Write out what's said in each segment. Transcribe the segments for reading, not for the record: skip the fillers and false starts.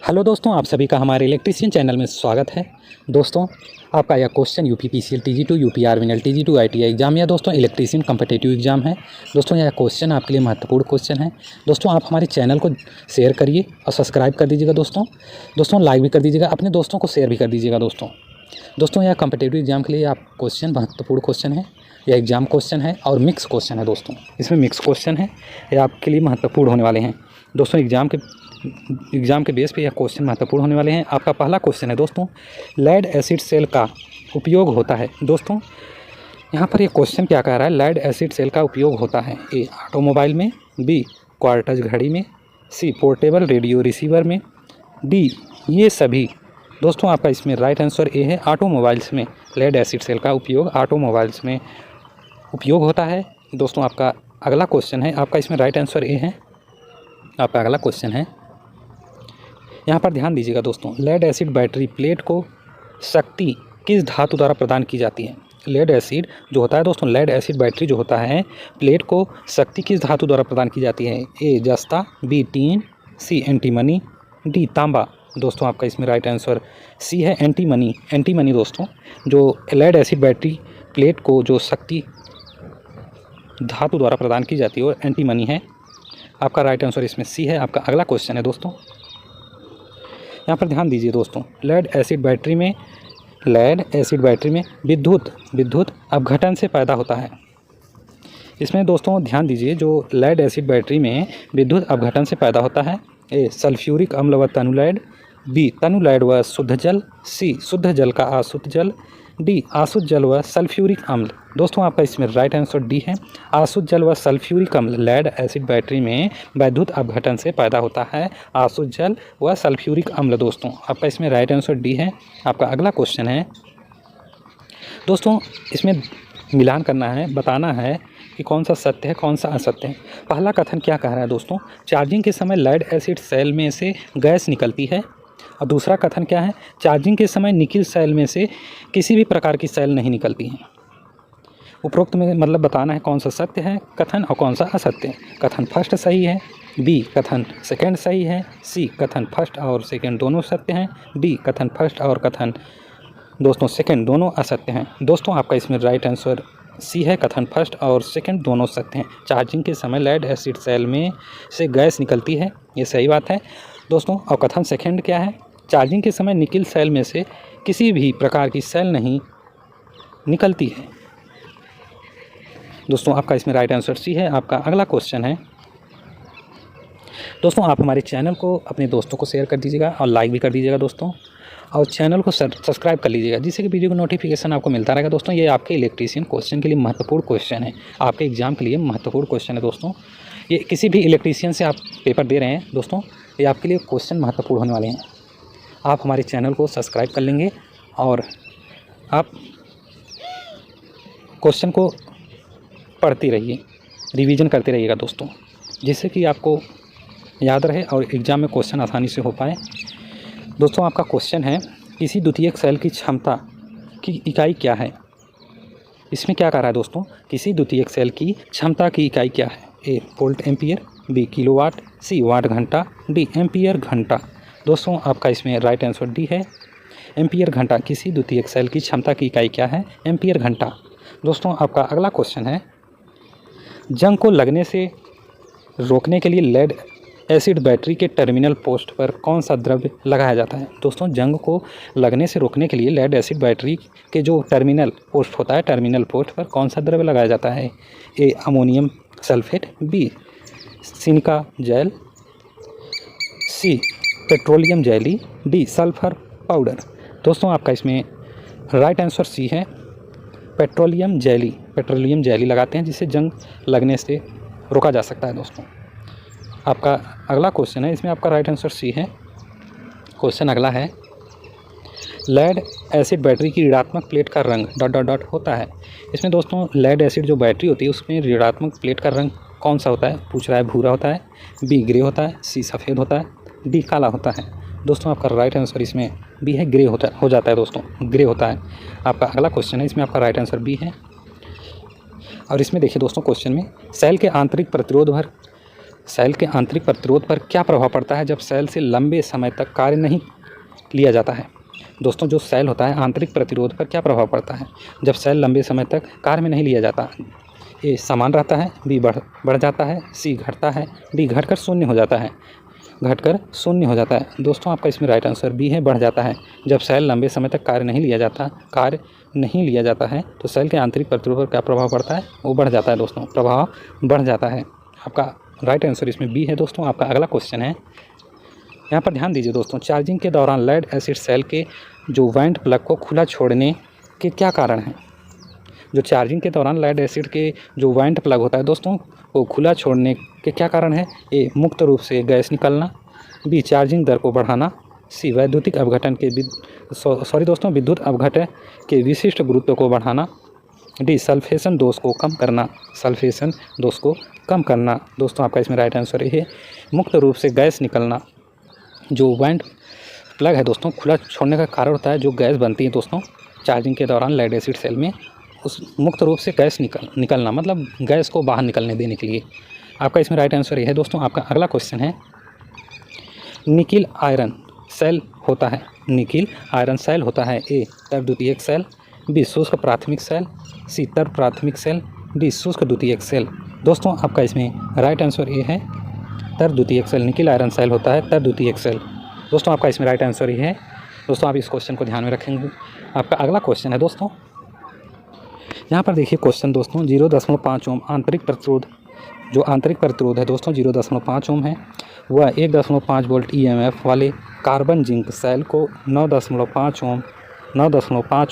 Hello दोस्तों, आप सभी का हमारे इलेक्ट्रीशियन चैनल में स्वागत है। दोस्तों, आपका यह question UP PCL TG2 UP आर्मिनल TG2 ITI एग्जाम या दोस्तों इलेक्ट्रीशियन कम्पिटिटिव एग्जाम है। दोस्तों, यह क्वेश्चन आपके लिए महत्वपूर्ण क्वेश्चन है। दोस्तों, आप हमारे चैनल को शेयर करिए और सब्सक्राइब कर दीजिएगा। दोस्तों लाइक भी कर दीजिएगा, अपने दोस्तों को शेयर भी कर दीजिएगा। दोस्तों यह कम्पिटिटिव एग्जाम के लिए आप क्वेश्चन महत्वपूर्ण क्वेश्चन है। यह एग्जाम क्वेश्चन है और मिक्स क्वेश्चन है। दोस्तों, इसमें मिक्स क्वेश्चन है, ये आपके लिए महत्वपूर्ण होने वाले हैं। दोस्तों, एग्जाम के बेस पे यह क्वेश्चन महत्वपूर्ण होने वाले हैं। आपका पहला क्वेश्चन है दोस्तों, लेड एसिड सेल का उपयोग होता है। दोस्तों, यहाँ पर ये क्वेश्चन क्या कह रहा है, लेड एसिड सेल का उपयोग होता है ए ऑटोमोबाइल में, बी क्वार्टज घड़ी में, सी पोर्टेबल रेडियो रिसीवर में, डी ये सभी। दोस्तों, आपका इसमें राइट आंसर ए है, ऑटोमोबाइल्स में लेड एसिड सेल का उपयोग ऑटोमोबाइल्स में उपयोग होता है। दोस्तों, आपका अगला क्वेश्चन है, आपका इसमें राइट आंसर ए है। आपका अगला क्वेश्चन है, यहाँ पर ध्यान दीजिएगा दोस्तों, लेड एसिड बैटरी प्लेट को शक्ति किस धातु द्वारा प्रदान की जाती है। लेड एसिड जो होता है दोस्तों, लेड एसिड बैटरी जो होता है प्लेट को शक्ति किस धातु द्वारा प्रदान की जाती है। ए जस्ता, बी टीन, सी एंटीमनी, डी तांबा। दोस्तों, आपका इसमें राइट आंसर सी है, एंटीमनी। एंटीमनी दोस्तों, जो लेड एसिड बैटरी प्लेट को जो शक्ति धातु द्वारा प्रदान की जाती है वो एंटीमनी है। आपका राइट आंसर इसमें सी है। आपका अगला क्वेश्चन है दोस्तों, यहाँ पर ध्यान दीजिए दोस्तों, लेड एसिड बैटरी में विद्युत अपघटन से पैदा होता है। इसमें दोस्तों ध्यान दीजिए, जो लेड एसिड बैटरी में विद्युत अपघटन से पैदा होता है, ए सल्फ्यूरिक अम्ल व तनुलैड, बी तनुलैड व शुद्ध जल, सी शुद्ध जल का अशुद्ध जल, डी अशुद्ध जल व सल्फ्यूरिक अम्ल। दोस्तों, आपका इसमें राइट आंसर डी है, अशुद्ध जल व सल्फ्यूरिक अम्ल। लेड एसिड बैटरी में विद्युत अपघटन से पैदा होता है अशुद्ध जल व सल्फ्यूरिक अम्ल। दोस्तों, आपका इसमें राइट आंसर डी है। आपका अगला क्वेश्चन है दोस्तों, इसमें मिलान करना है, बताना है कि कौन सा सत्य है कौन सा असत्य है। पहला कथन क्या कह रहा है दोस्तों, चार्जिंग के समय लेड एसिड सेल में से गैस निकलती है। और दूसरा कथन क्या है, चार्जिंग के समय निकिल सेल में से किसी भी प्रकार की सेल नहीं निकलती हैं। उपरोक्त में मतलब बताना है कौन सा सत्य है कथन और कौन सा असत्य है। कथन फर्स्ट सही है, बी कथन सेकंड सही है, सी कथन फर्स्ट और सेकंड दोनों सत्य हैं, डी कथन फर्स्ट और कथन दोस्तों सेकंड दोनों असत्य हैं। दोस्तों, आपका इसमें राइट आंसर सी है, कथन फर्स्ट और सेकंड दोनों सत्य हैं। चार्जिंग के समय लेड एसिड सेल में से गैस निकलती है, ये सही बात है दोस्तों। और कथन सेकंड क्या है, चार्जिंग के समय निकिल सेल में से किसी भी प्रकार की सेल नहीं निकलती है। दोस्तों, आपका इसमें राइट आंसर सी है। आपका अगला क्वेश्चन है दोस्तों, आप हमारे चैनल को अपने दोस्तों को शेयर कर दीजिएगा और लाइक भी कर दीजिएगा दोस्तों, और चैनल को सब्सक्राइब कर लीजिएगा, जिससे कि वीडियो का नोटिफिकेशन आपको मिलता रहेगा। दोस्तों, ये आपके इलेक्ट्रीशियन क्वेश्चन के लिए महत्वपूर्ण क्वेश्चन है, आपके एग्जाम के लिए महत्वपूर्ण क्वेश्चन है। दोस्तों, ये किसी भी इलेक्ट्रीशियन से आप पेपर दे रहे हैं दोस्तों, ये आपके लिए क्वेश्चन महत्वपूर्ण होने वाले हैं। आप हमारे चैनल को सब्सक्राइब कर लेंगे और आप क्वेश्चन को पढ़ते रहिए, रिवीजन करते रहिएगा दोस्तों, जिससे कि आपको याद रहे और एग्ज़ाम में क्वेश्चन आसानी से हो पाए। दोस्तों, आपका क्वेश्चन है, किसी द्वितीयक सेल की क्षमता की इकाई क्या है। इसमें क्या कह रहा है दोस्तों, किसी द्वितीयक सेल की क्षमता की इकाई क्या है। ए वोल्ट एम्पियर, बी किलोवाट, सी वाट घंटा, डी एम्पियर घंटा। दोस्तों, आपका इसमें राइट आंसर डी है, एम्पियर घंटा। किसी द्वितीयक सेल की क्षमता की इकाई क्या है, एम्पियर घंटा। दोस्तों, आपका अगला क्वेश्चन है, जंग को लगने से रोकने के लिए लेड एसिड बैटरी के टर्मिनल पोस्ट पर कौन सा द्रव्य लगाया जाता है। दोस्तों, जंग को लगने से रोकने के लिए लेड एसिड बैटरी के जो टर्मिनल पोस्ट होता है, टर्मिनल पोस्ट पर कौन सा द्रव्य लगाया जाता है। A ammonium sulphate, B silica gel, C petroleum jelly, D sulphur powder. दोस्तों, आपका इसमें राइट आंसर सी है, पेट्रोलियम जेली लगाते हैं, जिससे जंग लगने से रोका जा सकता है। दोस्तों, आपका अगला क्वेश्चन है, इसमें आपका राइट आंसर सी है। क्वेश्चन अगला है, लेड एसिड बैटरी की ऋणात्मक प्लेट का रंग ... होता है। इसमें दोस्तों लेड एसिड जो बैटरी होती है उसमें ऋणात्मक प्लेट का रंग कौन सा होता है, पूछ रहा है। भूरा होता है, बी ग्रे होता है, सी सफ़ेद होता है, डी काला होता है। दोस्तों, आपका राइट आंसर इसमें बी है, ग्रे हो जाता है। दोस्तों, ग्रे होता है। आपका अगला क्वेश्चन है, इसमें आपका राइट आंसर बी है। और इसमें देखिए दोस्तों, क्वेश्चन में सेल के आंतरिक प्रतिरोध भर सेल के आंतरिक प्रतिरोध पर क्या प्रभाव पड़ता है जब सेल से लंबे समय तक कार्य नहीं लिया जाता है। दोस्तों जो सेल होता है आंतरिक प्रतिरोध पर क्या प्रभाव पड़ता है जब सेल लंबे समय तक कार्य में नहीं लिया जाता। ए समान रहता है, बी बढ़ जाता है, सी घटता है, डी घटकर शून्य हो जाता है। दोस्तों आपका इसमें राइट आंसर बी है, बढ़ जाता है। जब सेल लंबे समय तक कार्य नहीं लिया जाता है तो सेल के आंतरिक प्रतिरोध पर क्या प्रभाव पड़ता है, वो बढ़ जाता है। दोस्तों प्रभाव बढ़ जाता है। आपका राइट आंसर इसमें बी है। दोस्तों आपका अगला क्वेश्चन है, यहाँ पर ध्यान दीजिए दोस्तों। चार्जिंग के दौरान लेड एसिड सेल के जो वाइंड प्लग को खुला छोड़ने के क्या कारण हैं। जो चार्जिंग के दौरान लेड एसिड के जो वाइंड प्लग होता है दोस्तों, वो खुला छोड़ने के क्या कारण है। ए मुक्त रूप से गैस निकलना, बी चार्जिंग दर को बढ़ाना, सी विद्युत अपघटन के विशिष्ट गुरुत्व को बढ़ाना, डी सल्फेशन दोष को कम करना। दोस्तों आपका इसमें राइट आंसर ये है, मुक्त रूप से गैस निकलना। जो वाइंड प्लग है दोस्तों, खुला छोड़ने का कारण होता है जो गैस बनती है दोस्तों चार्जिंग के दौरान लेड एसिड सेल में, उस मुक्त रूप से गैस निकलना, मतलब गैस को बाहर निकलने देने के लिए। आपका इसमें राइट आंसर ये है। दोस्तों आपका अगला क्वेश्चन है, निकिल आयरन सेल होता है। ए तर्क द्वितीयक सेल, बी शुष्क प्राथमिक सेल, सी तर्क प्राथमिक सेल, डी शुष्क द्वितीयक सेल। दोस्तों आपका इसमें राइट आंसर ये है, तर्क द्वितीयक सेल। निकिल आयरन सेल होता है तर्क द्वितीयक सेल। दोस्तों आपका इसमें राइट आंसर ये है। दोस्तों आप इस क्वेश्चन को ध्यान में रखेंगे। आपका अगला क्वेश्चन है दोस्तों, यहाँ पर देखिए क्वेश्चन दोस्तों, 0.5 ओम आंतरिक प्रतिरोध, जो आंतरिक प्रतिरोध है दोस्तों 0.5 ओम है, वह 1.5 वोल्ट EMF वाले कार्बन जिंक सेल को 9.5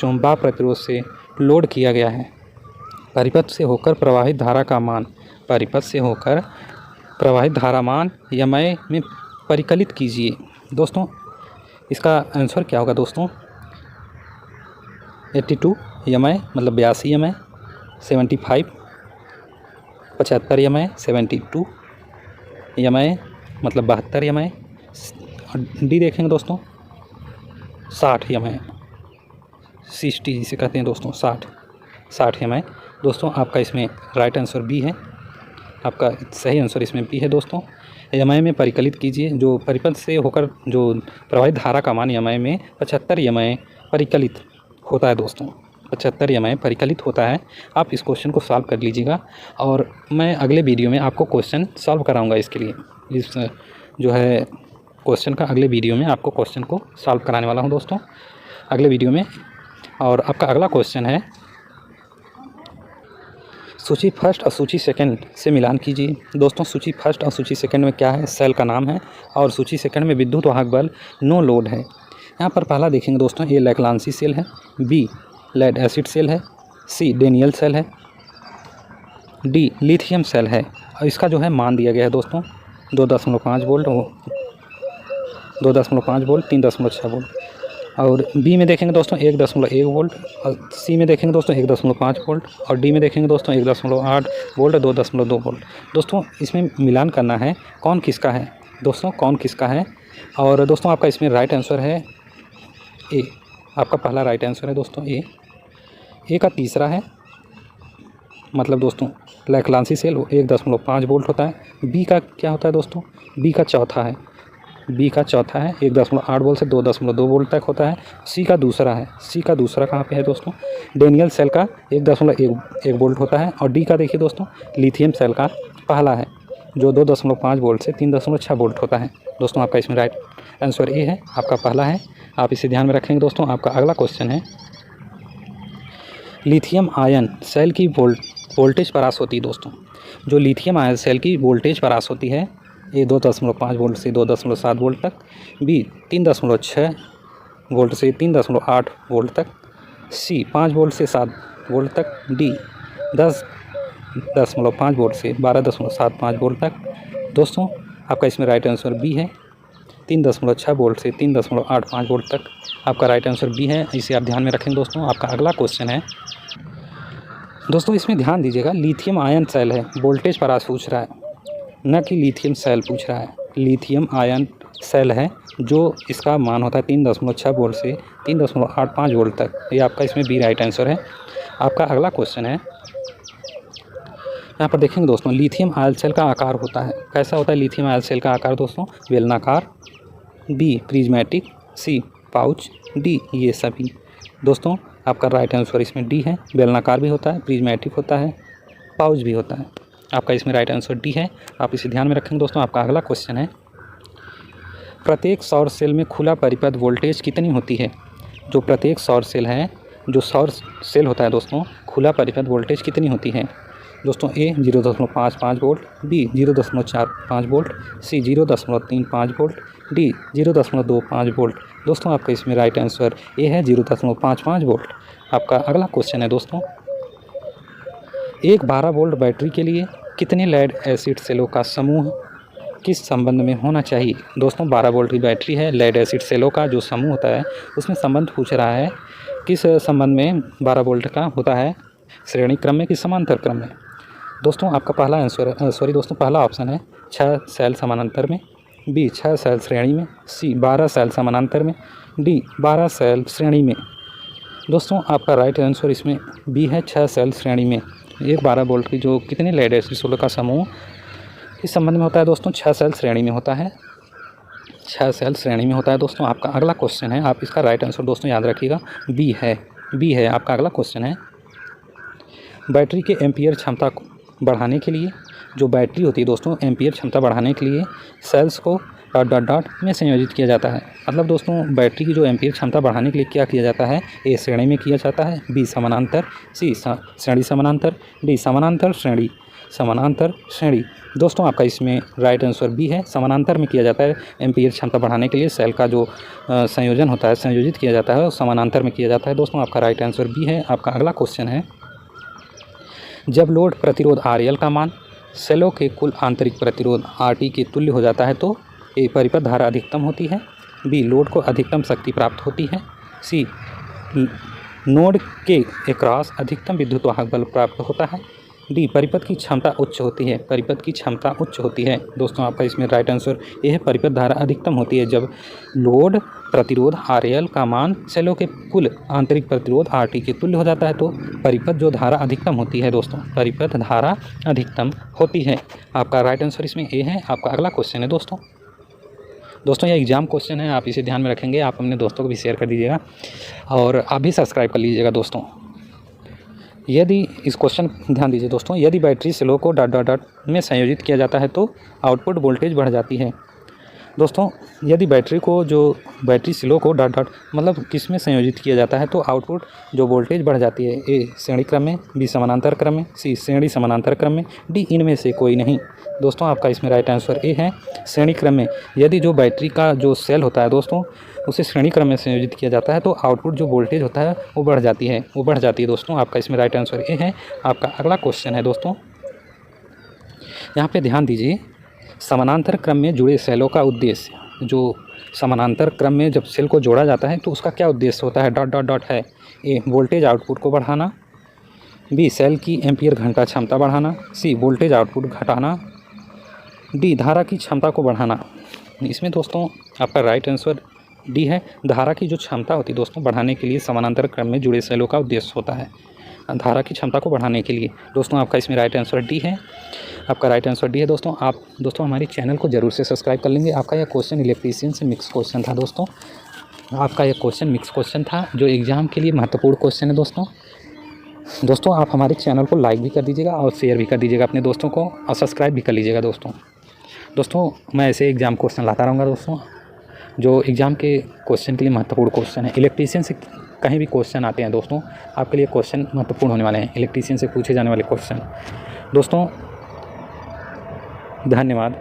ओम बा प्रतिरोध से लोड किया गया है। परिपथ से होकर प्रवाहित धारा मान यमय में परिकलित कीजिए। दोस्तों इसका आंसर क्या होगा दोस्तों, 82 यमय मतलब 82 यमय, 75 75 यमय, 72 यमय मतलब 72 यमय, डी देखेंगे दोस्तों 60 यमय, 60 जिसे कहते हैं दोस्तों 60 यमय। दोस्तों आपका इसमें राइट आंसर बी है। आपका सही आंसर इसमें बी है। दोस्तों यमय में परिकलित कीजिए, जो परिपथ से होकर जो प्रवाहित धारा का मान यमय में 75 यमय परिकलित होता है। दोस्तों 75 यमय परिकलित होता है। आप इस क्वेश्चन को सॉल्व कर लीजिएगा और मैं अगले वीडियो में आपको क्वेश्चन सॉल्व कराऊंगा। इसके लिए इस जो है क्वेश्चन का अगले वीडियो में आपको क्वेश्चन को सॉल्व कराने वाला हूं दोस्तों अगले वीडियो में। और आपका अगला क्वेश्चन है, सूची फर्स्ट और सूची सेकंड से मिलान कीजिए। दोस्तों सूची फर्स्ट और सूची सेकंड में क्या है, सेल का नाम है, और सूची सेकंड में विद्युत वाहक बल नो लोड है। यहाँ पर पहला देखेंगे दोस्तों, ए लैक्लांसी सेल है, बी लेड एसिड सेल है, सी डेनियल सेल है, डी लिथियम सेल है। और इसका जो है मान दिया गया है दोस्तों 2.5 वोल्ट, 2.5 वोल्ट, 3.6 वोल्ट। और बी में देखेंगे दोस्तों 1.1 वोल्ट, और सी में देखेंगे दोस्तों 1.5 वोल्ट, और डी में देखेंगे दोस्तों 1.8 वोल्ट, 2.2 वोल्ट। दोस्तों इसमें मिलान करना है कौन किसका है दोस्तों, कौन किसका है। और दोस्तों आपका इसमें राइट आंसर है ए। आपका पहला राइट आंसर है दोस्तों ए का तीसरा है, मतलब दोस्तों लैक्लांसी सेल 1.5 वोल्ट होता है। बी का क्या होता है दोस्तों, बी का चौथा है, 1.8 वोल्ट से 2.2 वोल्ट तक होता है। सी का दूसरा है, सी का दूसरा कहाँ पे है दोस्तों, डेनियल सेल का 1.1 वोल्ट होता है। और डी का देखिए दोस्तों लिथियम सेल का पहला है, जो 2.5 वोल्ट से 3.6 वोल्ट होता है। दोस्तों आपका इसमें राइट आंसर ए है, आपका पहला है, आप इसे ध्यान में रखेंगे। दोस्तों आपका अगला क्वेश्चन है, लिथियम आयन सेल की वोल्टेज परास होती है। दोस्तों जो लिथियम आयन सेल की वोल्टेज परास होती है, ए 2.5 वोल्ट से 2.7 वोल्ट तक, बी 3.6 वोल्ट से 3.8 वोल्ट तक, सी 5 वोल्ट से 7 वोल्ट तक, डी 10.5 वोल्ट से 12.75 वोल्ट तक। दोस्तों आपका इसमें राइट आंसर बी है, 3.6 वोल्ट से 3.85 वोल्ट तक। आपका राइट आंसर बी है, इसे आप ध्यान में रखें। दोस्तों आपका अगला क्वेश्चन है, दोस्तों इसमें ध्यान दीजिएगा, लिथियम आयन सेल है, वोल्टेज परास पूछ रहा है, न कि लिथियम सेल पूछ रहा है। लिथियम आयन सेल है, जो इसका मान होता है 3.6 वोल्ट से 3.85 वोल्ट तक। ये आपका इसमें बी राइट आंसर है। आपका अगला क्वेश्चन है, यहाँ पर देखेंगे दोस्तों, लिथियम आयल सेल का आकार होता है, कैसा होता है लिथियम आयल सेल का आकार दोस्तों? बेलनाकार, बी प्रिज्मेटिक, सी पाउच, डी ये सभी। दोस्तों आपका राइट आंसर इसमें डी है, बेलनाकार भी होता है, प्रिज्मेटिक होता है, पाउच भी होता है। आपका इसमें राइट आंसर डी है, आप इसे ध्यान में रखेंगे दोस्तों। आपका अगला क्वेश्चन है, प्रत्येक सौर सेल में खुला परिपथ वोल्टेज कितनी होती है? जो प्रत्येक सौर सेल है, जो सौर सेल होता है दोस्तों, खुला परिपथ वोल्टेज कितनी होती है? दोस्तों ए 0.55 वोल्ट, बी 0.45 वोल्ट, सी 0.35 वोल्ट, डी 0.25 वोल्ट। दोस्तों आपका इसमें राइट आंसर ए है 0.55 वोल्ट। आपका अगला क्वेश्चन है दोस्तों, एक 12 वोल्ट बैटरी के लिए कितने लेड एसिड सेलों का समूह किस संबंध में होना चाहिए? दोस्तों 12 वोल्ट की बैटरी है, लेड एसिड सेलों का जो समूह होता है उसमें संबंध पूछ रहा है, किस संबंध में 12 वोल्ट का होता है, श्रेणी क्रम में कि समांतर क्रम में? दोस्तों आपका पहला आंसर दोस्तों पहला ऑप्शन है 6 सेल समानांतर में, बी 6 सेल श्रेणी में, सी 12 सेल समानांतर में, डी 12 सेल श्रेणी में। दोस्तों आपका राइट आंसर इसमें बी है 6 सेल श्रेणी में। एक 12 वोल्ट की जो कितने लेड एसिड सेलों का समूह इस संबंध में होता है दोस्तों, 6 सेल श्रेणी में होता है, 6 सेल श्रेणी में होता है। दोस्तों आपका अगला क्वेश्चन है, आप इसका राइट आंसर दोस्तों याद रखिएगा बी है। आपका अगला क्वेश्चन है, बैटरी के एम्पीयर क्षमता को बढ़ाने के लिए, जो बैटरी होती है दोस्तों एम्पीयर क्षमता बढ़ाने के लिए सेल्स को ... में संयोजित किया जाता है। मतलब दोस्तों बैटरी की जो एम्पीयर क्षमता बढ़ाने के लिए क्या किया जाता है? ए श्रेणी में किया जाता है, बी समानांतर, सी श्रेणी समानांतर, डी समानांतर श्रेणी। दोस्तों आपका इसमें राइट आंसर बी है, समानांतर में किया जाता है। एम्पीयर क्षमता बढ़ाने के लिए सेल का जो संयोजन होता है, संयोजित किया जाता है, समानांतर में किया जाता है। दोस्तों आपका राइट आंसर बी है। आपका अगला क्वेश्चन है, जब लोड प्रतिरोध RL का मान सेलों के कुल आंतरिक प्रतिरोध RT के तुल्य हो जाता है तो ए परिपथ धारा अधिकतम होती है, बी लोड को अधिकतम शक्ति प्राप्त होती है, सी नोड के अक्रॉस अधिकतम विद्युत वाहक बल प्राप्त होता है, डी परिपथ की क्षमता उच्च होती है। दोस्तों आपका इसमें राइट आंसर ये है, परिपथ धारा अधिकतम होती है जब लोड प्रतिरोध RL का मान सेलों के कुल आंतरिक प्रतिरोध RT के तुल्य हो जाता है तो परिपथ जो धारा अधिकतम होती है दोस्तों, परिपथ धारा अधिकतम होती है। आपका राइट आंसर इसमें ए है। आपका अगला क्वेश्चन है दोस्तों यह एग्ज़ाम क्वेश्चन है, आप इसे ध्यान में रखेंगे, आप अपने दोस्तों को भी शेयर कर दीजिएगा और आप भी सब्सक्राइब कर लीजिएगा दोस्तों। यदि इस क्वेश्चन ध्यान दीजिए दोस्तों, यदि बैटरी सेलों को ... में संयोजित किया जाता है तो आउटपुट वोल्टेज बढ़ जाती है। दोस्तों यदि बैटरी सेलों को ... मतलब किस में संयोजित किया जाता है तो आउटपुट जो वोल्टेज बढ़ जाती है, ए श्रेणी क्रम में, बी समानांतर क्रम में, सी श्रेणी समानांतर क्रम में, डी इनमें से कोई नहीं। दोस्तों आपका इसमें राइट आंसर ए है, श्रेणी क्रम में। यदि जो बैटरी का जो सेल होता है दोस्तों उसे श्रेणी क्रम में संयोजित किया जाता है तो आउटपुट जो वोल्टेज होता है वो बढ़ जाती है दोस्तों। आपका इसमें राइट आंसर ए है। आपका अगला क्वेश्चन है दोस्तों, यहाँ पे ध्यान दीजिए, समानांतर क्रम में जुड़े सेलों का उद्देश्य, जो समानांतर क्रम में जब सेल को जोड़ा जाता है तो उसका क्या उद्देश्य होता है? ... है, ए वोल्टेज आउटपुट को बढ़ाना, बी सेल की एम्पीयर घंटा क्षमता बढ़ाना, सी वोल्टेज आउटपुट घटाना, डी धारा की क्षमता को बढ़ाना। इसमें दोस्तों आपका राइट आंसर डी है, धारा की जो क्षमता होती है दोस्तों बढ़ाने के लिए समानांतर क्रम में जुड़े सेलों का उद्देश्य होता है धारा की क्षमता को बढ़ाने के लिए। दोस्तों आपका इसमें राइट आंसर डी है। आपका राइट आंसर डी है दोस्तों। आप दोस्तों हमारे चैनल को ज़रूर से सब्सक्राइब कर लेंगे। आपका यह क्वेश्चन इलेक्ट्रीशियन से मिक्स क्वेश्चन था दोस्तों, आपका यह क्वेश्चन मिक्स क्वेश्चन था जो एग्ज़ाम के लिए महत्वपूर्ण क्वेश्चन है दोस्तों। आप हमारे चैनल को लाइक भी कर दीजिएगा और शेयर भी कर दीजिएगा अपने दोस्तों को और सब्सक्राइब भी कर लीजिएगा दोस्तों। मैं ऐसे एग्ज़ाम क्वेश्चन लाता रहूँगा दोस्तों, जो एग्ज़ाम के क्वेश्चन के लिए महत्वपूर्ण क्वेश्चन है। इलेक्ट्रीशियन से कहीं भी क्वेश्चन आते हैं दोस्तों, आपके लिए क्वेश्चन महत्वपूर्ण होने वाले हैं, इलेक्ट्रीशियन से पूछे जाने वाले क्वेश्चन दोस्तों। धन्यवाद।